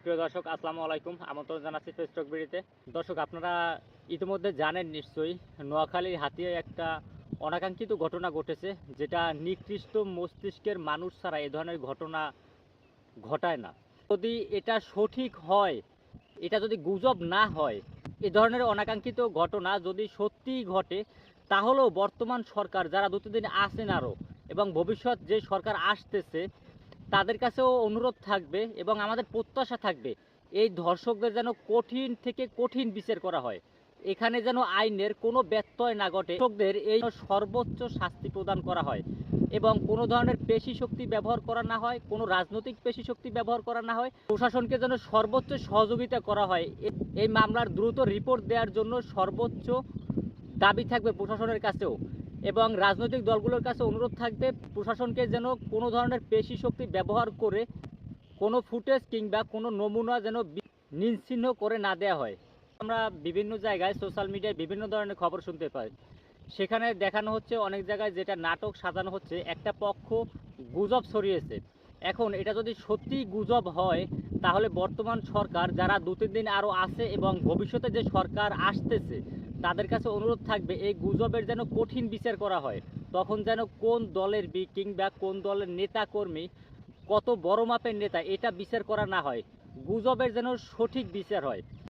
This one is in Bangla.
প্রিয় দর্শক, আসসালামু আলাইকুম। আমন্ত্রণ জানাচ্ছি ফেসটক বিডিতে। দর্শক, আপনারা ইতিমধ্যে জানেন নিশ্চয়ই, নোয়াখালীর হাতিয়ায় একটা অনাকাঙ্ক্ষিত ঘটনা ঘটেছে, যেটা নিকৃষ্ট মস্তিষ্কের মানুষ ছাড়া এ ধরনের ঘটনা ঘটায় না। যদি এটা সঠিক হয়, এটা যদি গুজব না হয়, এ ধরনের অনাকাঙ্ক্ষিত ঘটনা যদি সত্যিই ঘটে, তাহলেও বর্তমান সরকার যারা দুদিন আছেন আরও, এবং ভবিষ্যৎ যে সরকার আসতেছে, তাদের কাছেও অনুরোধ থাকবে এবং আমাদের প্রত্যাশা থাকবে, এই ধর্ষকদের যেন কঠিন থেকে কঠিন বিচার করা হয়। এখানে যেন আইনের কোনো ব্যত্যয় না ঘটে, ধর্ষকদের এই সর্বোচ্চ শাস্তি প্রদান করা হয় এবং কোনো ধরনের পেশি শক্তি ব্যবহার করা না হয়, কোনো রাজনৈতিক পেশি শক্তি ব্যবহার করা না হয়। প্রশাসনকে যেন সর্বোচ্চ সহযোগিতা করা হয়। এই মামলার দ্রুত রিপোর্ট দেওয়ার জন্য সর্বোচ্চ দাবি থাকবে প্রশাসনের কাছেও, এবং রাজনৈতিক দলগুলোর কাছে অনুরোধ থাকবে প্রশাসনকে যেন কোনো ধরনের পেশি শক্তি ব্যবহার করে কোনো ফুটেজ কিংবা কোনো নমুনা যেন নিশ্চিহ্ন করে না দেওয়া হয়। আমরা বিভিন্ন জায়গায় সোশ্যাল মিডিয়ায় বিভিন্ন ধরনের খবর শুনতে পাই, সেখানে দেখানো হচ্ছে অনেক জায়গায় যেটা নাটক সাজানো হচ্ছে, একটা পক্ষ গুজব ছড়িয়েছে। এখন এটা যদি সত্যিই গুজব হয়, তাহলে বর্তমান সরকার যারা দু তিন দিন আরও আছে এবং ভবিষ্যতে যে সরকার আসতেছে, তাদের কাছে অনুরোধ থাকবে এই গুজবের যেন কঠিন বিচার করা হয়। তখন যেন কোন দলের কিংবা কোন দলের নেতা কর্মী, কত বড় মাপের নেতা, এটা বিচার করা না হয়, গুজবের যেন সঠিক বিচার হয়।